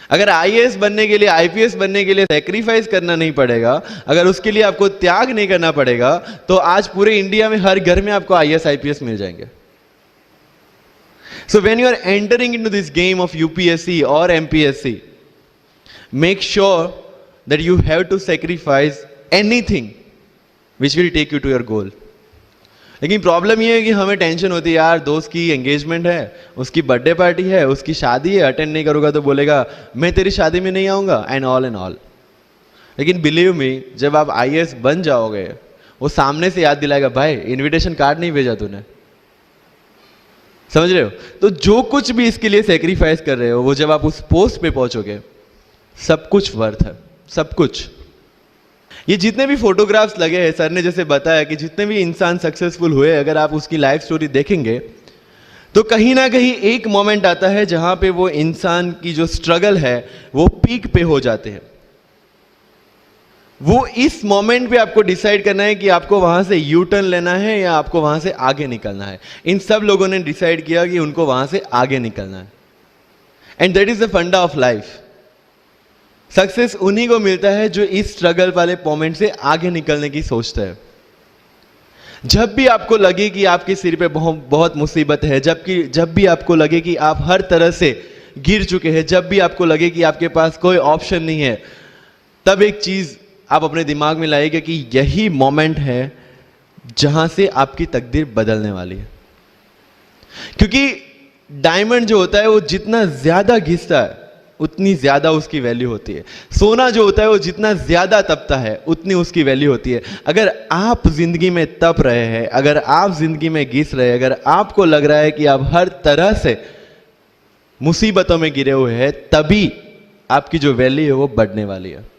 अगर आईएएस बनने के लिए, आईपीएस बनने के लिए सैक्रिफाइस करना नहीं पड़ेगा, अगर उसके लिए आपको त्याग नहीं करना पड़ेगा, तो आज पूरे इंडिया में हर घर में आपको आईएएस आईपीएस मिल जाएंगे. So when you are entering into this game of UPSC or MPSC, make sure that you have to sacrifice anything which will take you to your goal. लेकिन प्रॉब्लम ये है कि हमें टेंशन होती है, यार दोस्त की एंगेजमेंट है, उसकी बर्थडे पार्टी है, उसकी शादी है, अटेंड नहीं करूंगा तो बोलेगा मैं तेरी शादी में नहीं आऊंगा, एंड ऑल. लेकिन बिलीव मी, जब आप आईएएस बन जाओगे, वो सामने से याद दिलाएगा, भाई इनविटेशन कार्ड नहीं भेजा तूने. समझ रहे हो? तो जो कुछ भी इसके लिए सेक्रीफाइस कर रहे हो, वो जब आप उस पोस्ट पे पहुंचोगे, सब कुछ वर्थ है, सब कुछ. ये जितने भी फोटोग्राफ्स लगे हैं, सर ने जैसे बताया कि जितने भी इंसान सक्सेसफुल हुए, अगर आप उसकी लाइफ स्टोरी देखेंगे तो कहीं ना कहीं एक मोमेंट आता है जहां पे वो इंसान की जो स्ट्रगल है वो पीक पे हो जाते हैं. वो इस मोमेंट पे आपको डिसाइड करना है कि आपको वहां से यू टर्न लेना है या आपको वहां से आगे निकलना है. इन सब लोगों ने डिसाइड किया कि उनको वहां से आगे निकलना है. एंड दैट इज द फंडा ऑफ लाइफ. सक्सेस उन्हीं को मिलता है जो इस स्ट्रगल वाले मोमेंट से आगे निकलने की सोचता है. जब भी आपको लगे कि आपके सिर पे बहुत मुसीबत है, जब भी आपको लगे कि आप हर तरह से गिर चुके हैं, जब भी आपको लगे कि आपके पास कोई ऑप्शन नहीं है, तब एक चीज आप अपने दिमाग में लाइएगा कि यही मोमेंट है जहां से आपकी तकदीर बदलने वाली है. क्योंकि डायमंड जो होता है वो जितना ज्यादा घिसता है उतनी ज्यादा उसकी वैल्यू होती है. सोना जो होता है वो जितना ज्यादा तपता है उतनी उसकी वैल्यू होती है. अगर आप जिंदगी में तप रहे हैं, अगर आप जिंदगी में घिस रहे हैं, अगर आपको लग रहा है कि आप हर तरह से मुसीबतों में गिरे हुए हैं, तभी आपकी जो वैल्यू है वो बढ़ने वाली है.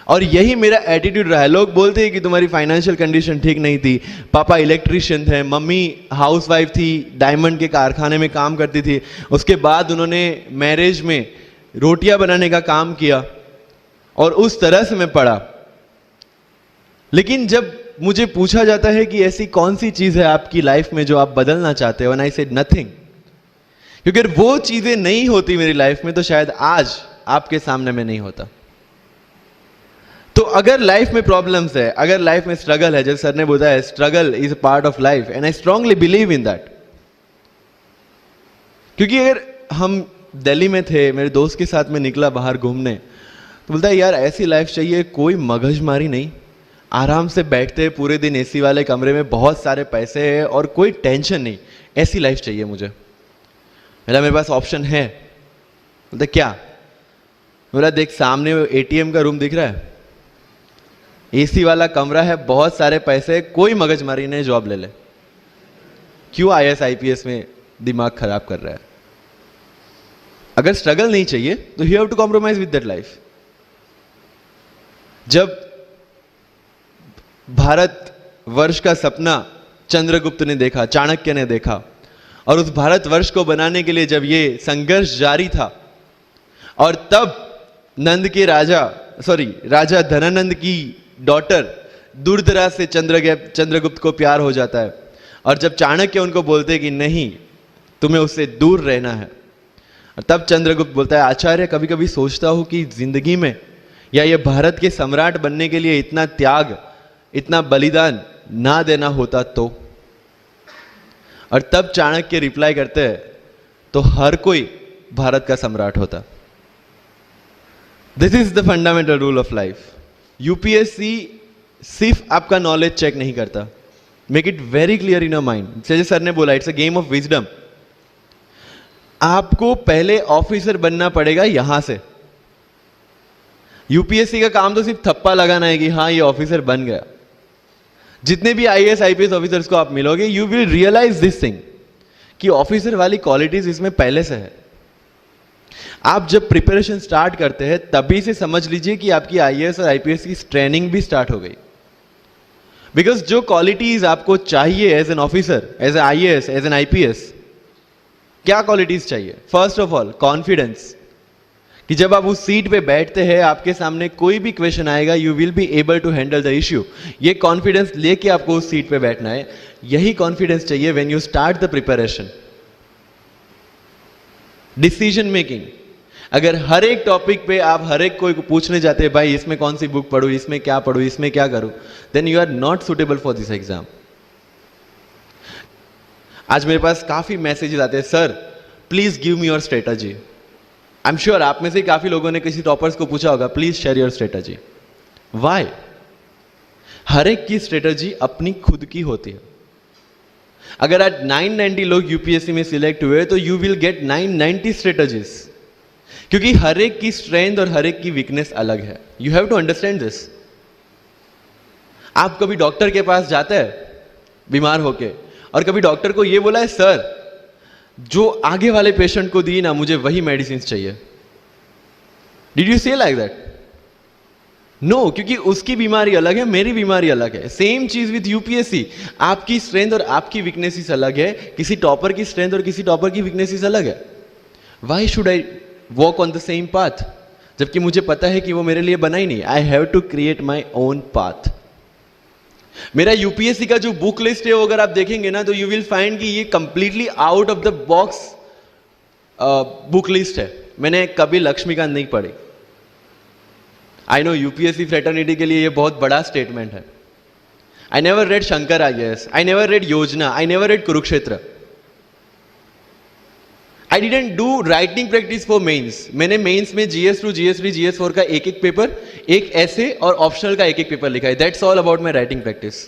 और यही मेरा एटीट्यूड रहा है. लोग बोलते हैं कि तुम्हारी फाइनेंशियल कंडीशन ठीक नहीं थी, पापा इलेक्ट्रिशियन थे, मम्मी हाउसवाइफ थी, डायमंड के कारखाने में काम करती थी, उसके बाद उन्होंने मैरिज में रोटियां बनाने का काम किया और उस तरह से मैं पढ़ा. लेकिन जब मुझे पूछा जाता है कि ऐसी कौन सी चीज है आपकी लाइफ में जो आप बदलना चाहते हो, एंड आई सेड नथिंग. क्योंकि अगर वो चीजें नहीं होती मेरी लाइफ में तो शायद आज आपके सामने में नहीं होता. तो अगर लाइफ में प्रॉब्लम्स है, अगर लाइफ में स्ट्रगल है, जैसे सर ने बताया struggle is a part of life, and I strongly believe in that. क्योंकि अगर हम दिल्ली में थे, मेरे दोस्त के साथ में निकला बाहर घूमने, तो बोलता है यार ऐसी लाइफ चाहिए, कोई मगजमारी नहीं, आराम से बैठते पूरे दिन एसी वाले कमरे में, बहुत सारे पैसे है और कोई टेंशन नहीं, ऐसी लाइफ चाहिए मुझे. मेरे पास ऑप्शन है. बोलता क्या? बोला देख सामने एटीएम का रूम दिख रहा है, एसी वाला कमरा है, बहुत सारे पैसे, कोई मगजमारी नहीं, जॉब ले ले. क्यों आईएएस आईपीएस में दिमाग खराब कर रहा है? अगर स्ट्रगल नहीं चाहिए तो you have to compromise with that life. जब भारत वर्ष का सपना चंद्रगुप्त ने देखा, चाणक्य ने देखा, और उस भारतवर्ष को बनाने के लिए जब ये संघर्ष जारी था, और तब नंद के राजा धनानंद की डॉटर दूरदराज से चंद्रगुप्त को प्यार हो जाता है, और जब चाणक्य उनको बोलते कि नहीं तुम्हें उससे दूर रहना है, और तब चंद्रगुप्त बोलता है आचार्य कभी कभी सोचता हूं कि जिंदगी में या ये भारत के सम्राट बनने के लिए इतना त्याग, इतना बलिदान ना देना होता तो. और तब चाणक्य रिप्लाई करते हैं तो हर कोई भारत का सम्राट होता. This is the fundamental rule of life. UPSC सिर्फ आपका नॉलेज चेक नहीं करता. Make it very clear in your mind. जैसे सर ने बोला it's a game of wisdom. आपको पहले ऑफिसर बनना पड़ेगा यहां से. यूपीएससी का काम तो सिर्फ थप्पा लगाना है कि हाँ ये ऑफिसर बन गया. जितने भी आईएएस आईपीएस ऑफिसर्स को आप मिलोगे, you will realise this thing कि ऑफिसर वाली क्वालिटीज इसमें पहले से है. आप जब प्रिपरेशन स्टार्ट करते हैं तभी से समझ लीजिए कि आपकी आईएएस और आईपीएस की ट्रेनिंग भी स्टार्ट हो गई. बिकॉज जो क्वालिटीज आपको चाहिए as an officer, as a IAS, as an IPS, क्या क्वालिटीज चाहिए? फर्स्ट ऑफ ऑल कॉन्फिडेंस, कि जब आप उस सीट पे बैठते हैं आपके सामने कोई भी क्वेश्चन आएगा you will be able to handle the issue. ये कॉन्फिडेंस लेके आपको उस सीट पे बैठना है. यही कॉन्फिडेंस चाहिए when you start the preparation. Decision making, अगर हर एक टॉपिक पे आप हर एक कोई को पूछने जाते हैं भाई इसमें कौन सी बुक पढूं, इसमें क्या पढूं, इसमें क्या करूं, then you are not suitable for this exam. आज मेरे पास काफी मैसेजेस आते हैं, sir please give me your strategy. I am sure आप में से काफी लोगों ने किसी टॉपर्स को पूछा होगा please share your strategy. Why? हर एक की स्ट्रेटजी अपनी खुद की होती है। अगर आज 990 लोग यूपीएससी में सिलेक्ट हुए तो यू विल गेट 990 स्ट्रेटजीज, क्योंकि हर एक की स्ट्रेंथ और हर एक की वीकनेस अलग है। You have to understand this. आप कभी डॉक्टर के पास जाते हैं बीमार होके और कभी डॉक्टर को यह बोला है सर जो आगे वाले पेशेंट को दी ना मुझे वही मेडिसिन चाहिए? डिड यू से लाइक दैट? नो, क्योंकि उसकी बीमारी अलग है, मेरी बीमारी अलग है। सेम चीज विथ यूपीएससी, आपकी स्ट्रेंथ और आपकी वीकनेसेस अलग है, किसी टॉपर की स्ट्रेंथ और किसी टॉपर की वीकनेसेस अलग है। Why should I walk on the same path, जबकि मुझे पता है कि वो मेरे लिए बना ही नहीं। I have to create my own path. मेरा यूपीएससी का जो बुक लिस्ट है वो अगर आप देखेंगे ना तो यू विल फाइंड कि ये completely out of the box book list है। मैंने कभी लक्ष्मीकांत नहीं पढ़ी। आई नो यूपीएससी फ्रेटर्निटी के लिए ये बहुत बड़ा स्टेटमेंट है। I never read Shankar IAS, I never read Yojana, I never read Kurukshetra. I didn't do writing practice for mains. मैंने मेंस में GS2, GS3, GS4 का एक एक पेपर, एक ऐसे और ऑप्शनल का एक एक पेपर लिखा है। That's all about my writing practice.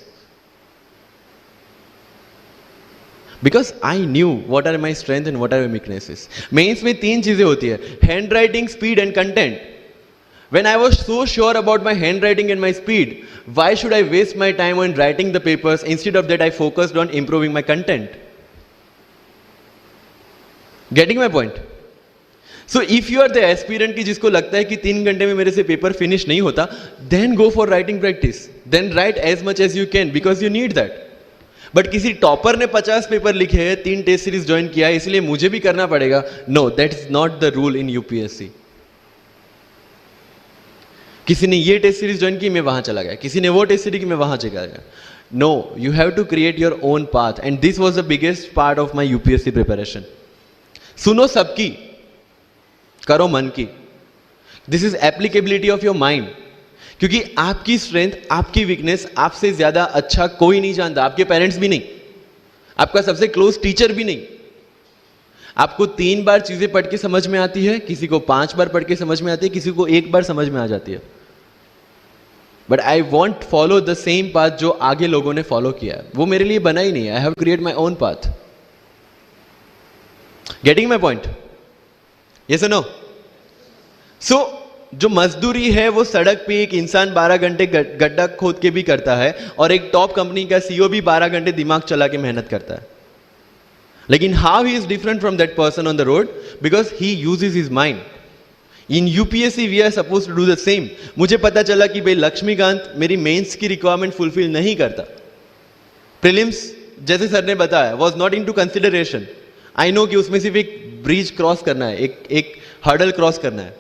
Because I knew what are my strength and what are my weaknesses. Mains में 3 चीजें होती है, handwriting, speed and content. When I was so sure about my handwriting and my speed, why should I waste my time on writing the papers? Instead of that, I focused on improving my content. Getting my point? So if you are the aspirant की जिसको लगता है कि 3 घंटे में मेरे से paper finish नहीं होता, then go for writing practice. Then write as much as you can because you need that. But किसी टॉपर ने 50 पेपर लिखे हैं, 3 टेस्ट सीरीज ज्वाइन किया है, इसलिए मुझे भी करना पड़ेगा। No, that's not the rule in UPSC. किसी ने ये टेस्ट सीरीज ज्वाइन की, मैं वहां चला गया, किसी ने वो टेस्ट सीरीज की, मैं वहां चला गया। No, you have to create your own path and this was the biggest part of my UPSC preparation. सुनो सबकी, करो मन की। This is applicability of your mind, क्योंकि आपकी स्ट्रेंथ, आपकी वीकनेस आपसे ज्यादा अच्छा कोई नहीं जानता। आपके पेरेंट्स भी नहीं, आपका सबसे क्लोज टीचर भी नहीं। आपको 3 बार चीजें पढ़ के समझ में आती है, किसी को 5 बार पढ़ के समझ में आती है, किसी को 1 बार समझ में आ जाती है। But I want follow the same path जो आगे लोगों ने फॉलो किया है, वो मेरे लिए बना ही नहीं है। I have create my own path. Getting my point? Yes और नो? सो जो मजदूरी है वो सड़क पे एक इंसान 12 घंटे गड्ढा खोद के भी करता है और एक टॉप कंपनी का सीईओ भी 12 घंटे दिमाग चला के मेहनत करता है। लेकिन how he is different from that person on the road? Because he uses his mind. In UPSC we are suppose to do the same. मुझे पता चला कि भाई लक्ष्मीकांत मेरी मेंस की रिक्वायरमेंट फुलफिल नहीं करता, प्रीलिम्स जैसे सर ने बताया was not into consideration. I know कि उसमें सिर्फ एक ब्रिज क्रॉस करना है, एक हर्डल क्रॉस करना है।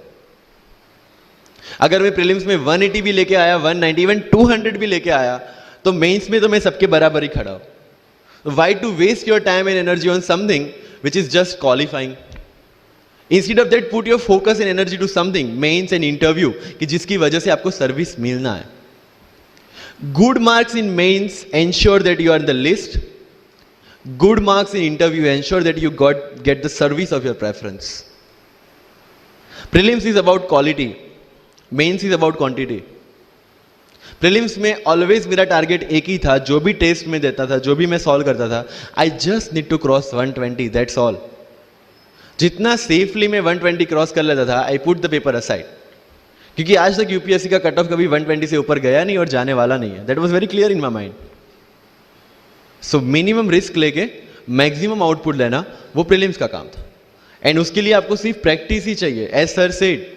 अगर मैं प्रीलिम्स में 180 भी लेके आया, 190, इवन 200 भी लेके आया, तो मेंस में तो मैं सबके बराबर ही खड़ा हूं। Why to waste your time and energy on something which is just qualifying? Instead of that, put your focus and energy to something, mains and interview, कि जिसकी वजह से आपको सर्विस मिलना है। Good marks in mains ensure that you are in the list. Good marks in interview ensure that you get the service of your preference. Prelims is about quality. Mains is about quantity. Prelims में always मेरा target एक ही था, जो भी test में देता था, जो भी मैं सॉल्व करता था, I just need to cross 120, that's all. जितना सेफली मैं 120 क्रॉस कर लेता था, I put the paper aside, क्योंकि आज तक यूपीएससी का कट ऑफ कभी 120 से ऊपर गया नहीं और जाने वाला नहीं है। That was very clear in my mind. So minimum risk लेके मैक्सिमम आउटपुट लेना वो प्रीलिम्स का काम था, एंड उसके लिए आपको सिर्फ प्रैक्टिस ही चाहिए। As sir said,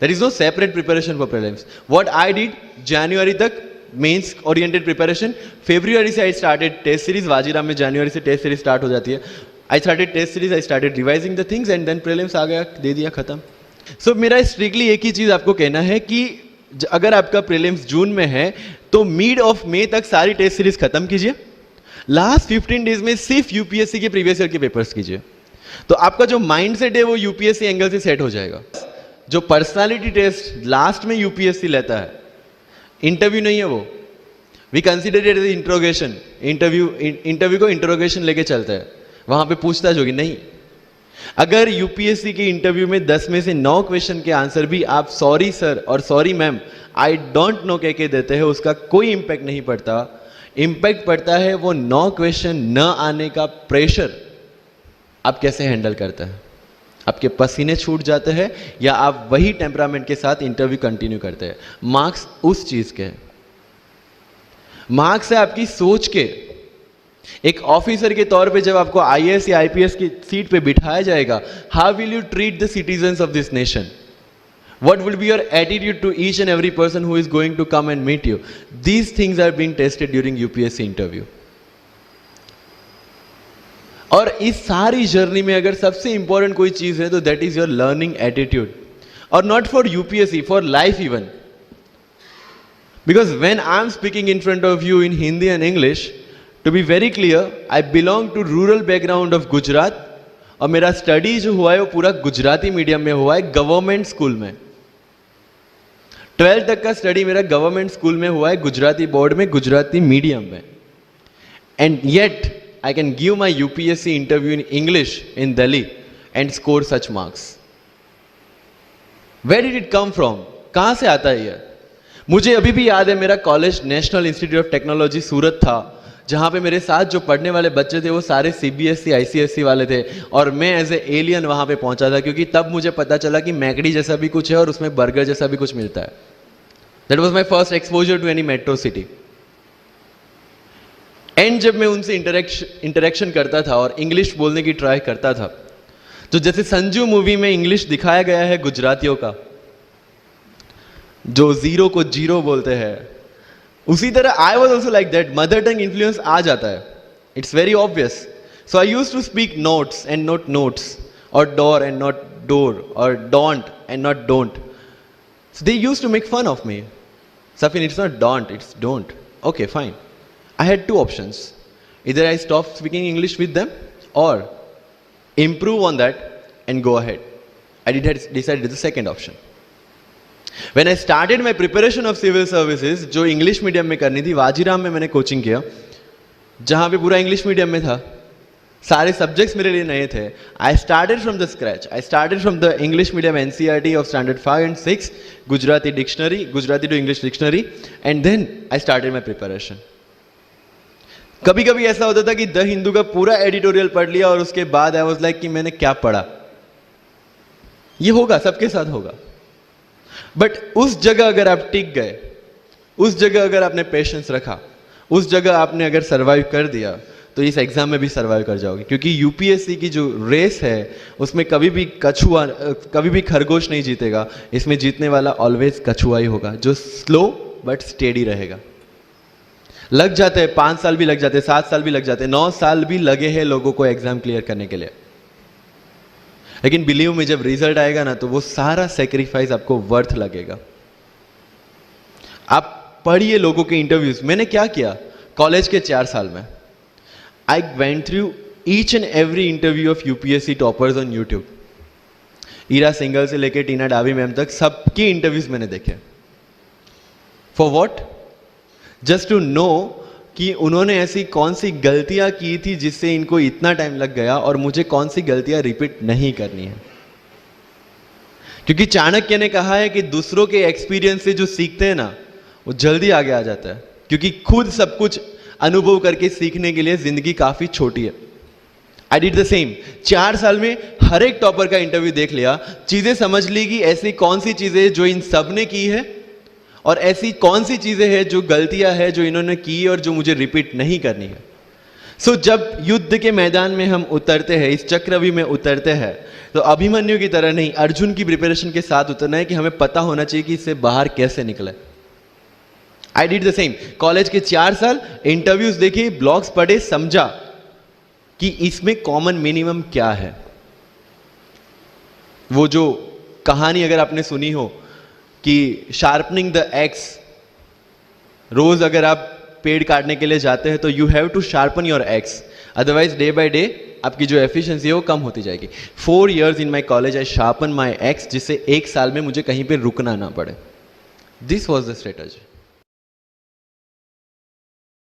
there is no separate preparation for prelims. What I did, January तक mains oriented preparation, February से I started test series। Vajiram में January से test series start हो जाती है। I started test series, I started revising the things and then prelims आ गया, दे दिया, खत्म। So मेरा strictly एक ही चीज आपको कहना है कि अगर आपका prelims जून में है तो mid of May तक सारी test series खत्म कीजिए। लास्ट 15 डेज में सिर्फ यूपीएससी के प्रीवियस ईयर के पेपर्स कीजिए, तो आपका जो माइंड सेट है वो यूपीएससी एंगल से सेट हो जाएगा। जो पर्सनालिटी टेस्ट लास्ट में यूपीएससी लेता है, इंटरव्यू नहीं है वो। We consider it as interrogation. Interview को इंट्रोगेशन लेके चलते हैं, वहां पे पूछताछ होगी नहीं। अगर यूपीएससी के इंटरव्यू में 10 में से 9 क्वेश्चन के आंसर भी आप सॉरी सर और sorry ma'am I don't know कह के देते हैं, उसका कोई इंपैक्ट नहीं पड़ता। इंपैक्ट पड़ता है वो 9 क्वेश्चन न आने का प्रेशर आप कैसे हैंडल करते हैं। आपके पसीने छूट जाते हैं या आप वही टेम्परामेंट के साथ इंटरव्यू कंटिन्यू करते हैं। मार्क्स उस चीज के, मार्क्स है आपकी सोच के। एक ऑफिसर के तौर पे जब आपको आईएएस या आईपीएस की सीट पे बिठाया जाएगा, how will you treat the citizens of this nation? What will be your attitude to each and every person who is going to come and meet you? These things are being tested during UPSC interview. और इस सारी journey में अगर सबसे important कोई चीज है तो that is your learning attitude, और not for UPSC, for life even. Because when I am speaking in front of you in Hindi and English, to be very clear, I belong to rural background of Gujarat, और मेरा study जो हुआ है वो पूरा Gujarati medium में हुआ है, गवर्नमेंट स्कूल में। 12th तक का स्टडी मेरा गवर्नमेंट स्कूल में हुआ है, गुजराती बोर्ड में, गुजराती मीडियम में। And yet I can give my UPSC interview in English in Delhi and score such marks. Where did it come from? कहां से आता है ये? मुझे अभी भी याद है, मेरा college national institute of technology Surat था, जहां पे मेरे साथ जो पढ़ने वाले बच्चे थे वो सारे सीबीएसई आईसीएसई वाले थे, और मैं एज ए एलियन वहां पे पहुंचा था, क्योंकि तब मुझे पता चला कि मैकडी जैसा भी कुछ है और उसमें बर्गर जैसा भी कुछ मिलता है। That was my first exposure to any metro city. And जब मैं उनसे इंटरेक्शन करता था और इंग्लिश बोलने की ट्राई करता था, तो जैसे संजू मूवी में इंग्लिश दिखाया गया है गुजरातियों का, जो जीरो को जीरो बोलते हैं, उसी तरह I was also like that. Mother tongue influence आ जाता है, it's very obvious. So I use to speak notes and not notes, और डोर एंड नॉट डोर, और don't and not don't. So they used to make fun of me. Safin, it's not don't, it's don't. Okay, fine. I had 2 options. Either I stop speaking English with them or improve on that and go ahead. I decided the second option. When I started my preparation of civil services, जो English medium में करनी थी, वाजीराम में मैंने coaching किया, जहाँ पे पूरा इंग्लिश मीडियम में था, सारे सब्जेक्ट्स मेरे लिए नए थे। I started from the scratch. I started from the English medium NCERT of standard 5 and 6, Gujarati dictionary, Gujarati to English dictionary, and then I started my preparation. कभी कभी ऐसा होता था कि द हिंदू का पूरा एडिटोरियल पढ़ लिया और उसके बाद आई वाज लाइक कि मैंने क्या पढ़ा। ये होगा, सबके साथ होगा। बट उस जगह अगर आप टिक गए, उस जगह अगर आपने पेशेंस रखा, उस जगह आपने अगर सर्वाइव कर दिया, तो इस एग्जाम में भी सर्वाइव कर जाओगे। क्योंकि यूपीएससी की जो रेस है उसमें कभी भी कछुआ, कभी भी खरगोश नहीं जीतेगा। इसमें जीतने वाला ऑलवेज कछुआ ही होगा, जो स्लो बट स्टेडी रहेगा। लग जाते हैं 5 साल भी लग जाते हैं, 7 साल भी लग जाते हैं, 9 साल भी लगे हैं लोगों को एग्जाम क्लियर करने के लिए। लेकिन बिलीव में जब रिजल्ट आएगा ना, तो वो सारा सेक्रीफाइस आपको वर्थ लगेगा। आप पढ़िए लोगों के इंटरव्यूज। मैंने क्या किया कॉलेज के 4 साल में, I went through each and every interview of UPSC toppers on YouTube. Ira Singhal से लेके टीना डावी मैम तक सबकी इंटरव्यूज मैंने देखे। For what? Just to know कि उन्होंने ऐसी कौन सी गलतियां की थी जिससे इनको इतना टाइम लग गया, और मुझे कौन सी गलतियां रिपीट नहीं करनी है। क्योंकि चाणक्य ने कहा है कि दूसरों के एक्सपीरियंस से जो सीखते हैं ना, वो जल्दी आगे आ जाता है। क्योंकि खुद सब कुछ अनुभव करके सीखने के लिए जिंदगी काफी छोटी है। I did the same. 4 साल में हर एक टॉपर का इंटरव्यू देख लिया, चीजें समझ ली कि ऐसी कौन सी चीजें जो इन सब ने की है, और ऐसी कौन सी चीजें हैं जो गलतियां हैं जो इन्होंने की और जो मुझे रिपीट नहीं करनी है। सो जब युद्ध के मैदान में हम उतरते हैं, इस चक्रव्यूह में उतरते हैं, तो अभिमन्यु की तरह नहीं, अर्जुन की प्रिपरेशन के साथ उतरना है कि हमें पता होना चाहिए कि इससे बाहर कैसे निकले। I did the same. College के 4 साल इंटरव्यूज देखे, ब्लॉग्स पढ़े, समझा कि इसमें कॉमन मिनिमम क्या है। वो जो कहानी अगर आपने सुनी हो कि शार्पनिंग द एक्स, रोज अगर आप पेड़ काटने के लिए जाते हैं तो you have to sharpen your axe, otherwise day by day आपकी जो एफिशिएंसी है वो कम होती जाएगी। 4 years in my college I sharpen my x, जिससे 1 साल में मुझे कहीं पे रुकना ना पड़े। This was the strategy.